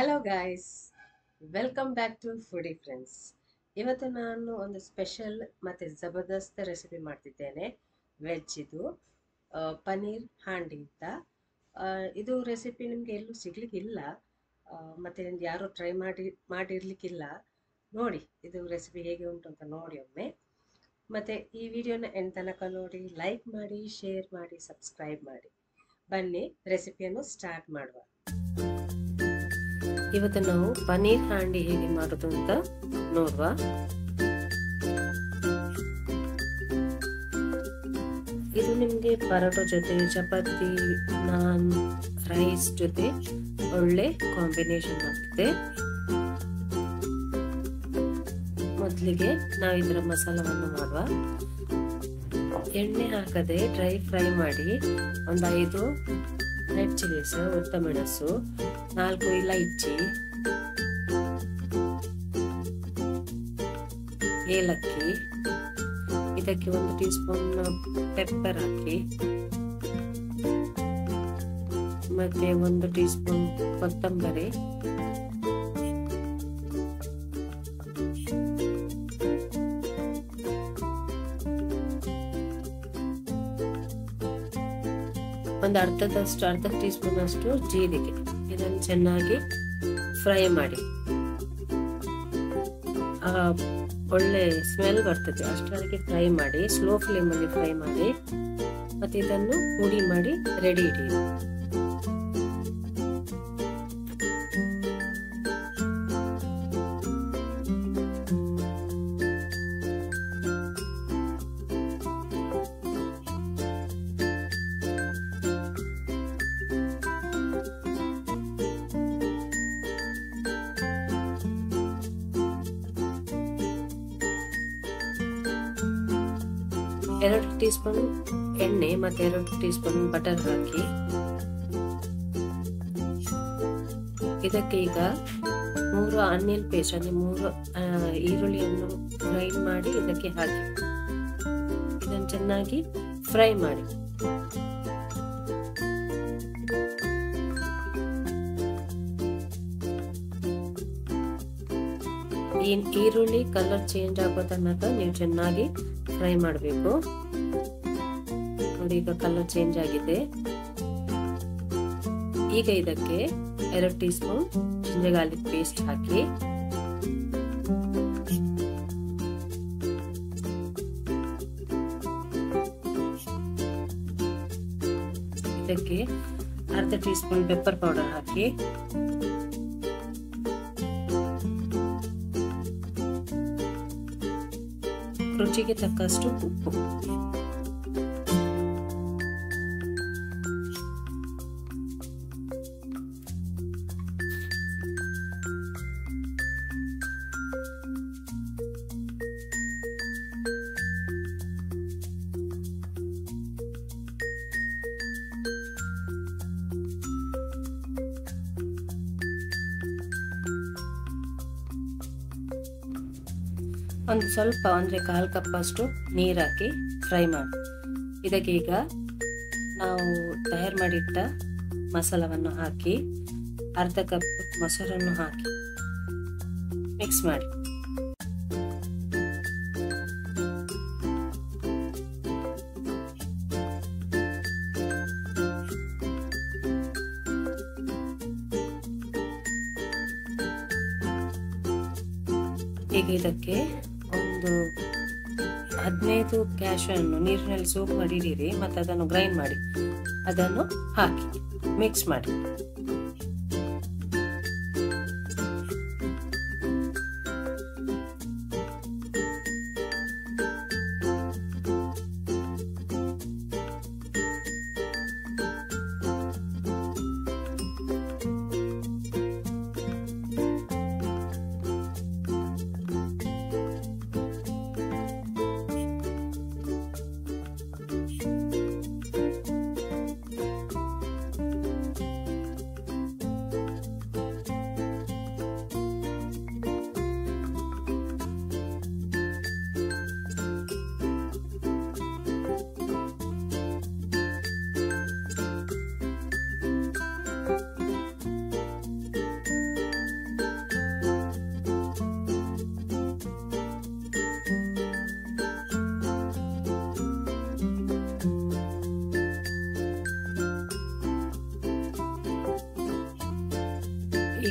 Hello guys, welcome back to foodie friends. ಇವತ್ತು ನಾನು ಒಂದು ಸ್ಪೆಷಲ್ ಮತ್ತು ಜಬರ್ದಸ್ತ್ ರೆಸಿಪಿ ಮಾಡ್ತಿದ್ದೇನೆ. ವೆಜ್ ಇದು ಪನ್ನೀರ್ ಹಾಂಡಿ ಅಂತ. ಇದು ರೆಸಿಪಿ ನಿಮಗೆ ಎಲ್ಲೂ ಸಿಗ್ಲಿಕ್ಕಿಲ್ಲ, ಮತ್ತು ಯಾರೂ ಟ್ರೈ ಮಾಡಿರ್ಲಿಕ್ಕಿಲ್ಲ. ನೋಡಿ ಇದು ರೆಸಿಪಿ ಹೇಗೆ ಉಂಟು ಅಂತ ನೋಡಿ ಒಮ್ಮೆ. ಮತ್ತು ಈ ವಿಡಿಯೋನ ಎಂಡ್ ತನಕ ನೋಡಿ, ಲೈಕ್ ಮಾಡಿ, ಶೇರ್ ಮಾಡಿ, ಸಬ್ಸ್ಕ್ರೈಬ್ ಮಾಡಿ. ಬನ್ನಿ ರೆಸಿಪಿಯನ್ನು ಸ್ಟಾರ್ಟ್ ಮಾಡುವ. ಇವತ್ತು ನಾವು ಪನ್ನೀರ್ ಹಾಂಡಿ ಹೇಗೆ ಮಾಡೋದು ಅಂತ ನೋಡುವ. ಇದು ನಿಮಗೆ ಪರೋಟ ಜೊತೆ, ಚಪಾತಿ, ನಾನ್, ರೈಸ್ ಜೊತೆ ಒಳ್ಳೆ ಕಾಂಬಿನೇಷನ್ ಆಗ್ತದೆ. ಮೊದಲಿಗೆ ನಾವು ಇದರ ಮಸಾಲವನ್ನು ಮಾಡುವ. ಎಣ್ಣೆ ಹಾಕದೆ ಡ್ರೈ ಫ್ರೈ ಮಾಡಿ ಒಂದು 5 ರೆಡ್ ಚಿಲ್ಲೀಸ್, ಉದ್ದ ಮೆಣಸು, 4 ಇಲೈಚಿ, ಏಲಕ್ಕಿ, ಇದಕ್ಕೆ 1 ಟೀ ಸ್ಪೂನ್ ಪೆಪ್ಪರ್ ಹಾಕಿ, ಮತ್ತೆ 1 ಟೀ ಸ್ಪೂನ್ ಕೊತ್ತಂಬರಿ, ಒಂದು ಅರ್ಧ ಟೀ ಸ್ಪೂನ್ ಅಷ್ಟು ಜೀರಿಗೆ. ಇದನ್ನು ಚೆನ್ನಾಗಿ ಫ್ರೈ ಮಾಡಿ, ಒಳ್ಳೆ ಸ್ಮೆಲ್ ಬರ್ತದೆ ಅಷ್ಟರವರೆಗೆ ಫ್ರೈ ಮಾಡಿ. ಸ್ಲೋ ಫ್ಲೇಮಲ್ಲಿ ಫ್ರೈ ಮಾಡಿ, ಮತ್ತೆ ಇದನ್ನು ಪುಡಿ ಮಾಡಿ ರೆಡಿ ಇಡಿ. ಎರಡು ಟೀ ಸ್ಪೂನ್ ಎಣ್ಣೆ ಮತ್ತೆ 2 ಟೀ ಸ್ಪೂನ್ ಬಟರ್ ಹಾಕಿ, ಇದಕ್ಕೆ ಈಗ 3 ಆನಿಯನ್ ಪೇಸ್ಟ್ ಅಂದ್ರೆ 3 ಈರುಳ್ಳಿಯನ್ನು ಗ್ರೈಂಡ್ ಮಾಡಿ ಇದಕ್ಕೆ ಹಾಕಿ ಇದನ್ನು ಚೆನ್ನಾಗಿ ಫ್ರೈ ಮಾಡಿ. ಈ ಈರುಳ್ಳಿ ಕಲರ್ ಚೇಂಜ್ ಆಗೋ ತನಕ ನೀವು ಚೆನ್ನಾಗಿ ಫ್ರೈ ಮಾಡಬೇಕು. ನೋಡಿ ಈಗ ಕಲರ್ ಚೇಂಜ್ ಆಗಿದೆ. ಈಗ ಇದಕ್ಕೆ 2 teaspoon ginger garlic paste ಹಾಕಿ, ಇದಕ್ಕೆ ಅರ್ಧ ಟೀ ಸ್ಪೂನ್ ಪೆಪ್ಪರ್ ಪೌಡರ್ ಹಾಕಿ, ರುಚಿಗೆ ತಕ್ಕಷ್ಟು ಉಪ್ಪು, ಒಂದು ಸ್ವಲ್ಪ ಅಂದರೆ 1/4 ಕಪ್ ಅಷ್ಟು ನೀರು ಹಾಕಿ ಫ್ರೈ ಮಾಡಿ. ಇದಕ್ಕೆ ಈಗ ನಾವು ತಯಾರು ಮಾಡಿಟ್ಟ ಮಸಾಲವನ್ನು ಹಾಕಿ, ಅರ್ಧ ಕಪ್ ಮೊಸರನ್ನು ಹಾಕಿ ಮಿಕ್ಸ್ ಮಾಡಿ. ಈಗ ಇದಕ್ಕೆ ಒಂದು 15 ಕ್ಯಾಶ್ಯೂ ಅನ್ನು ನೀರಿನಲ್ಲಿ ಸೋಪ್ ಮಾಡಿ ಇಡಿರಿ, ಮತ್ತೆ ಅದನ್ನು ಗ್ರೈಂಡ್ ಮಾಡಿ ಅದನ್ನು ಹಾಕಿ ಮಿಕ್ಸ್ ಮಾಡಿ.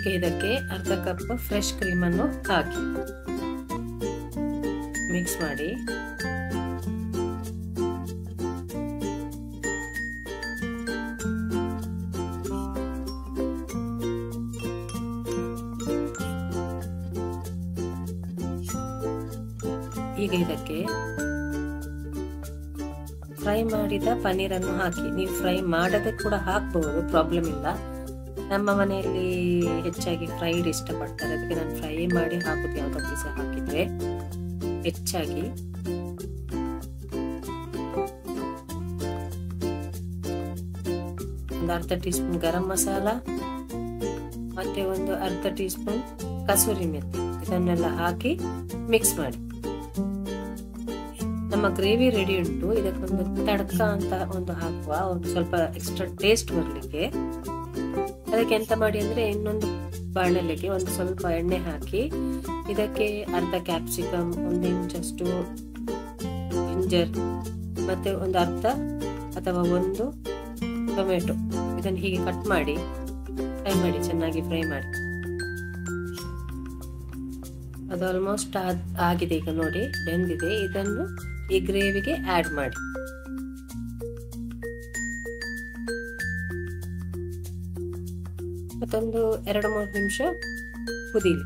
ಈಗ ಇದಕ್ಕೆ ಅರ್ಧ ಕಪ್ ಫ್ರೆಶ್ ಕ್ರೀಮನ್ನು ಹಾಕಿ ಮಿಕ್ಸ್ ಮಾಡಿ. ಈಗ ಇದಕ್ಕೆ ಫ್ರೈ ಮಾಡಿದ ಪನ್ನೀರನ್ನು ಹಾಕಿ. ನೀವು ಫ್ರೈ ಮಾಡದೆ ಕೂಡ ಹಾಕಬಹುದು, ಪ್ರಾಬ್ಲಮ್ ಇಲ್ಲ. ನಮ್ಮ ಮನೆಯಲ್ಲಿ ಹೆಚ್ಚಾಗಿ ಫ್ರೈಡ್ ಇಷ್ಟಪಡ್ತಾರೆ, ಅದಕ್ಕೆ ನಾನು ಫ್ರೈ ಮಾಡಿ ಹಾಕುದು ಯಾವುದೋ ಪೀಸ್ ಹಾಕಿದ್ರೆ ಹೆಚ್ಚಾಗಿ. ಒಂದು ಅರ್ಧ ಟೀ ಸ್ಪೂನ್ ಗರಂ ಮಸಾಲ ಮತ್ತೆ ಒಂದು ಅರ್ಧ ಟೀ ಸ್ಪೂನ್ ಕಸೂರಿ ಮೆಥಿ, ಇದನ್ನೆಲ್ಲ ಹಾಕಿ ಮಿಕ್ಸ್ ಮಾಡಿ. ನಮ್ಮ ಗ್ರೇವಿ ರೆಡಿ ಉಂಟು. ಇದಕ್ಕೊಂದು ತಡ್ಕ ಅಂತ ಒಂದು ಹಾಕುವ, ಒಂದು ಸ್ವಲ್ಪ ಎಕ್ಸ್ಟ್ರಾ ಟೇಸ್ಟ್ ಬರಲಿಕ್ಕೆ. ಅದಕ್ಕೆ ಎಂತ ಮಾಡಿ ಅಂದ್ರೆ, ಇನ್ನೊಂದು ಬಾಣಲೆಗೆ ಒಂದು ಸ್ವಲ್ಪ ಎಣ್ಣೆ ಹಾಕಿ ಇದಕ್ಕೆ ಅರ್ಧ ಕ್ಯಾಪ್ಸಿಕಮ್, ಒಂದು ಇಂಚಷ್ಟು ಜಿಂಜರ್ ಮತ್ತೆ ಒಂದು ಅರ್ಧ ಅಥವಾ ಒಂದು ಟೊಮೆಟೊ, ಇದನ್ನು ಹೀಗೆ ಕಟ್ ಮಾಡಿ ಫ್ರೈ ಮಾಡಿ, ಚೆನ್ನಾಗಿ ಫ್ರೈ ಮಾಡಿ. ಅದು ಆಲ್ಮೋಸ್ಟ್ ಆಗಿದೆ. ಈಗ ನೋಡಿ ಬೆಂದಿದೆ. ಇದನ್ನು ಈ ಗ್ರೇವಿಗೆ ಆಡ್ ಮಾಡಿ. ಮತ್ತೊಂದು 2-3 ನಿಮಿಷ ಕುದೀಲಿ.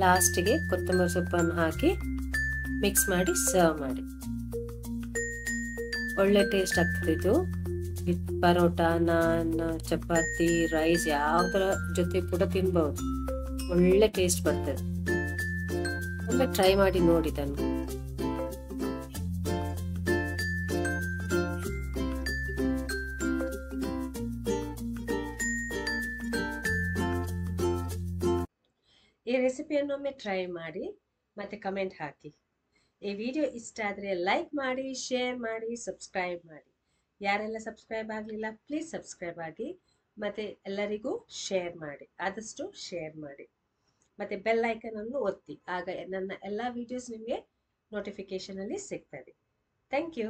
ಲಾಸ್ಟಿಗೆ ಕೊತ್ತಂಬರಿ ಸೊಪ್ಪನ್ನು ಹಾಕಿ ಮಿಕ್ಸ್ ಮಾಡಿ ಸರ್ವ್ ಮಾಡಿ. ಒಳ್ಳೆ ಟೇಸ್ಟ್ ಆಗ್ತದೆ ಇದು. ಪರೋಟ, ನಾನ್, ಚಪಾತಿ, ರೈಸ್ ಯಾವುದರ ಜೊತೆ ಕೂಡ ತಿನ್ಬಹುದು. ಒಳ್ಳೆ ಟೇಸ್ಟ್ ಬರ್ತದೆ. ಒಮ್ಮೆ ಟ್ರೈ ಮಾಡಿ ನೋಡಿ ಇದನ್ನು. ಈ ರೆಸಿಪಿಯನ್ನು ಒಮ್ಮೆ ಟ್ರೈ ಮಾಡಿ ಮತ್ತೆ ಕಮೆಂಟ್ ಹಾಕಿ. ಈ ವಿಡಿಯೋ ಇಷ್ಟ ಆದರೆ ಲೈಕ್ ಮಾಡಿ, ಶೇರ್ ಮಾಡಿ, ಸಬ್ಸ್ಕ್ರೈಬ್ ಮಾಡಿ. ಯಾರೆಲ್ಲ ಸಬ್ಸ್ಕ್ರೈಬ್ ಆಗಲಿಲ್ಲ ಪ್ಲೀಸ್ ಸಬ್ಸ್ಕ್ರೈಬ್ ಆಗಿ, ಮತ್ತೆ ಎಲ್ಲರಿಗೂ ಶೇರ್ ಮಾಡಿ, ಆದಷ್ಟು ಶೇರ್ ಮಾಡಿ. ಮತ್ತೆ ಬೆಲ್ ಐಕನ್ ಅನ್ನು ಒತ್ತಿ, ಆಗ ನನ್ನ ಎಲ್ಲ ವಿಡಿಯೋಸ್ ನಿಮಗೆ ನೋಟಿಫಿಕೇಶನ್ ಅಲ್ಲಿ ಸಿಗ್ತದೆ. Thank you.